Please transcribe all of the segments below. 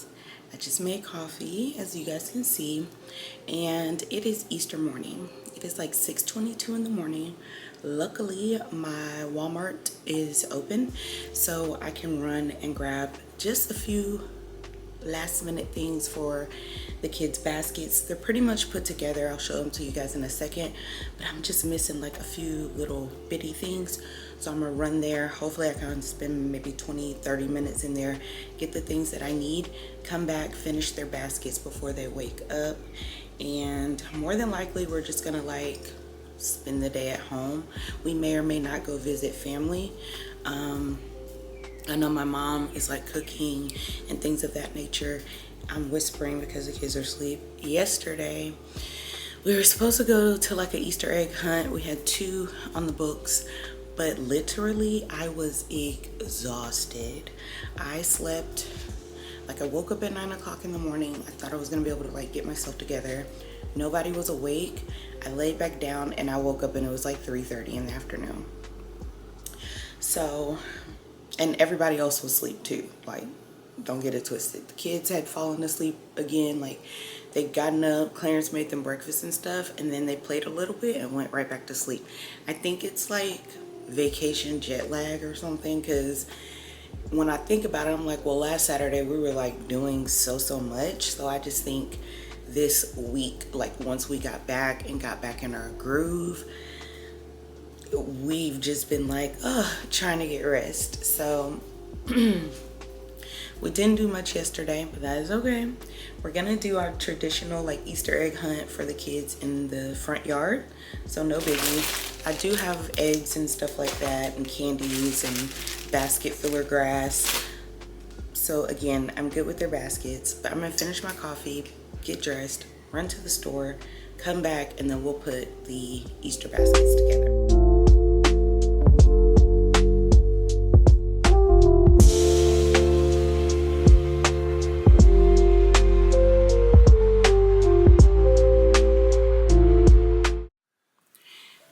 guys, I just made coffee, as you guys can see, and it is Easter morning. It is like 6:22 in the morning. Luckily, my Walmart is open, so I can run and grab just a few last minute things for the kids' baskets. They're pretty much put together. I'll show them to you guys in a second, but I'm just missing like a few little bitty things. So I'm gonna run there. Hopefully I can spend maybe 20-30 minutes in there, get the things that I need, come back, finish their baskets before they wake up. And more than likely we're just gonna like spend the day at home. We may or may not go visit family. I know my mom is like cooking and things of that nature. I'm whispering because the kids are asleep. Yesterday, we were supposed to go to like an Easter egg hunt. We had 2 on the books, but literally I was exhausted. I slept, like I woke up at 9 o'clock in the morning. I thought I was gonna be able to like get myself together. Nobody was awake. I laid back down and I woke up and it was like 3:30 in the afternoon. So, and everybody else was asleep too. Like, don't get it twisted. The kids had fallen asleep again. Like, they'd gotten up, Clarence made them breakfast and stuff, and then they played a little bit and went right back to sleep. I think it's like vacation jet lag or something, because when I think about it, I'm like, well, last Saturday we were like doing so much. So I just think this week, like once we got back and got back in our groove, we've just been like, trying to get rest. So we didn't do much yesterday, but that is okay. We're gonna do our traditional like Easter egg hunt for the kids in the front yard, so no biggie. I do have eggs and stuff like that, and candies and basket filler grass. So again, I'm good with their baskets, but I'm gonna finish my coffee, get dressed, run to the store, come back, and then we'll put the Easter baskets together.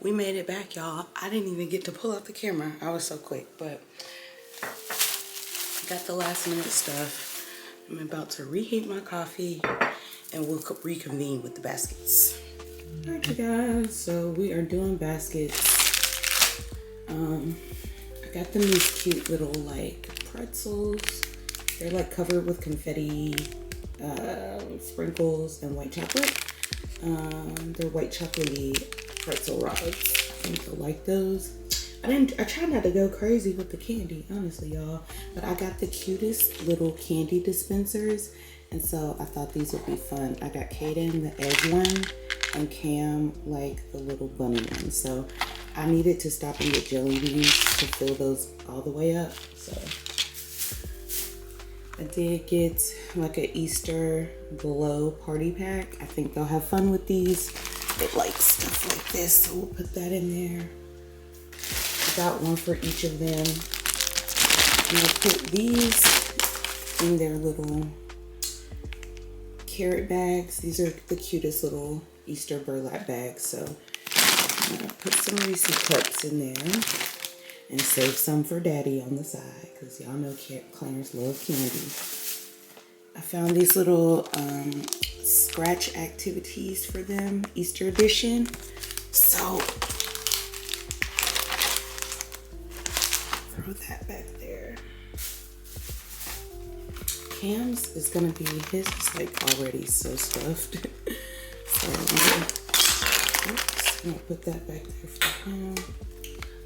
We made it back, y'all. I didn't even get to pull out the camera. I was so quick, but got the last minute stuff. I'm about to reheat my coffee and we'll reconvene with the baskets. All right, you guys, so we are doing baskets. I got them these cute little like pretzels. They're like covered with confetti, sprinkles, and white chocolate. They're white chocolatey pretzel rods. I think you'll like those. I try not to go crazy with the candy, honestly, y'all, but I got the cutest little candy dispensers, and so I thought these would be fun. I got Kaden the egg one and Cam like the little bunny one, so I needed to stop and get jelly beans to fill those all the way up. So I did get like an Easter glow party pack. I think they'll have fun with these. They like stuff like this, so we'll put that in there. I got one for each of them. I'm gonna put these in their little carrot bags. These are the cutest little Easter burlap bags. So I'm gonna put some Reese cups in there and save some for Daddy on the side, because y'all know Clarence love candy. I found these little scratch activities for them, Easter edition. So throw that back there. Cam's is gonna be, his is like already so stuffed. So I'm gonna put that back there for him.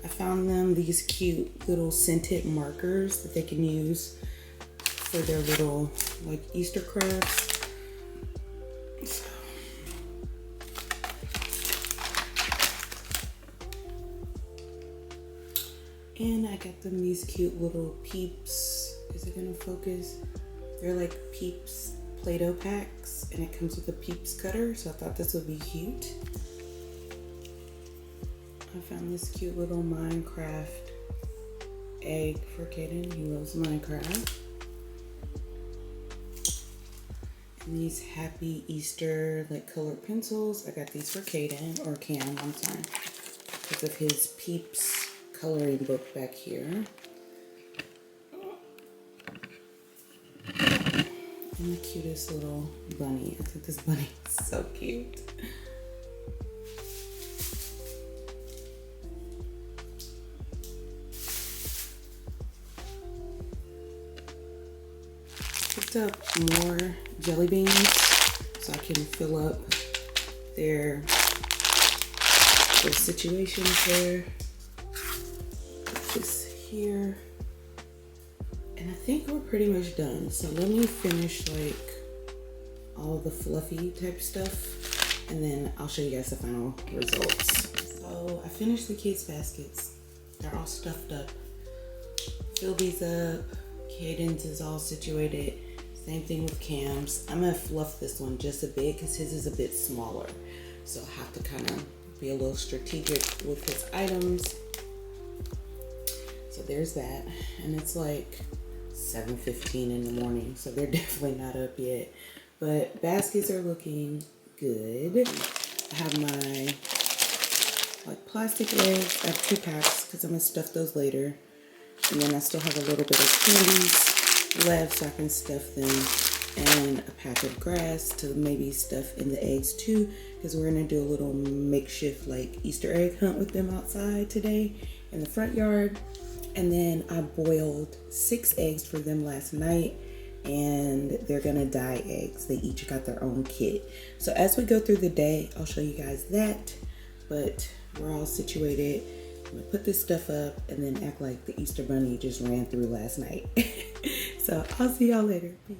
I found them these cute little scented markers that they can use for their little like Easter crafts. So. And I got them these cute little Peeps. Is it gonna focus? They're like Peeps Play-Doh packs, and it comes with a Peeps cutter, so I thought this would be cute. I found this cute little Minecraft egg for Kaden. He loves Minecraft. And these Happy Easter like colored pencils. I got these for Kaden, or Cam, I'm sorry, because of his Peeps coloring book back here. And the cutest little bunny. I think this bunny is so cute. Picked up more jelly beans so I can fill up their situations there. Put this here. And I think we're pretty much done. So let me finish like all the fluffy type stuff and then I'll show you guys the final results. So I finished the kids' baskets. They're all stuffed up. Fill these up. Caden's is all situated. Same thing with Cam's. I'm gonna fluff this one just a bit because his is a bit smaller. So I have to kind of be a little strategic with his items. So there's that. And it's like 7:15 in the morning, so they're definitely not up yet. But baskets are looking good. I have my like plastic eggs. I have 2 packs because I'm gonna stuff those later. And then I still have a little bit of candies left so I can stuff them, and a pack of grass to maybe stuff in the eggs too, because we're gonna do a little makeshift like Easter egg hunt with them outside today in the front yard. And then I boiled 6 eggs for them last night, and they're gonna dye eggs. They each got their own kit. So as we go through the day, I'll show you guys that, but we're all situated. I'm gonna put this stuff up and then act like the Easter bunny just ran through last night. So I'll see y'all later. Peace.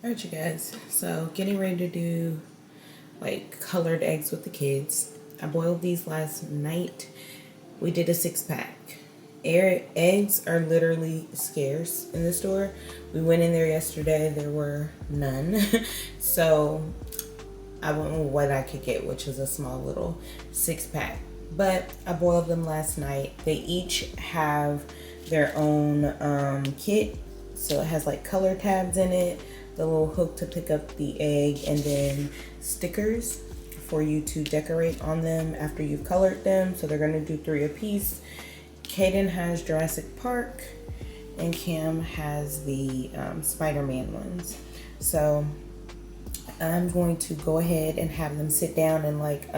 Alright you guys, so getting ready to do like colored eggs with the kids. I boiled these last night. We did a 6-pack. Eggs are literally scarce in the store. We went in there yesterday, there were none. So I went with what I could get, which was a small little 6-pack. But I boiled them last night. They each have their own kit. So it has like color tabs in it, the little hook to pick up the egg, and then stickers for you to decorate on them after you've colored them. So they're gonna do 3 apiece. Caden has Jurassic Park and Cam has the Spider-Man ones. So I'm going to go ahead and have them sit down and like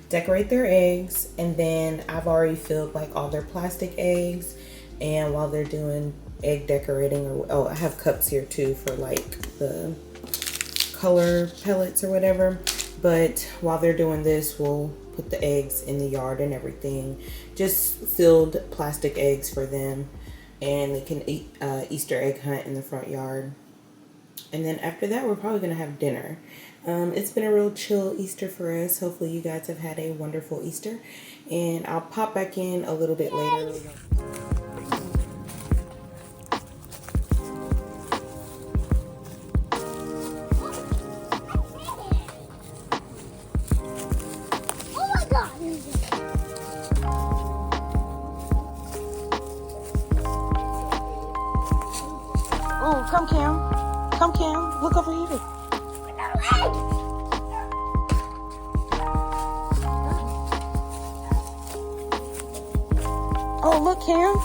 decorate their eggs. And then I've already filled like all their plastic eggs. And while they're doing egg decorating, or oh, I have cups here too for like the color pellets or whatever. But while they're doing this, we'll put the eggs in the yard and everything. Just filled plastic eggs for them, and they can eat Easter egg hunt in the front yard. And then after that, we're probably gonna have dinner. It's been a real chill Easter for us. Hopefully you guys have had a wonderful Easter, and I'll pop back in a little bit later. Oh, come Cam. Come Cam. Look over here. Oh, look Cam.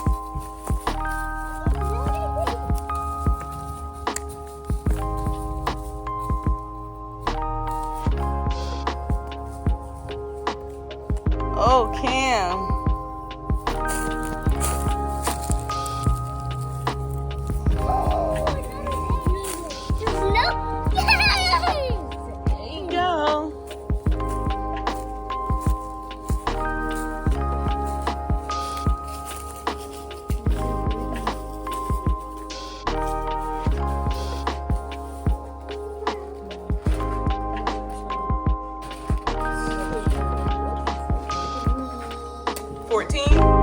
Oh, Cam. There you go. $14.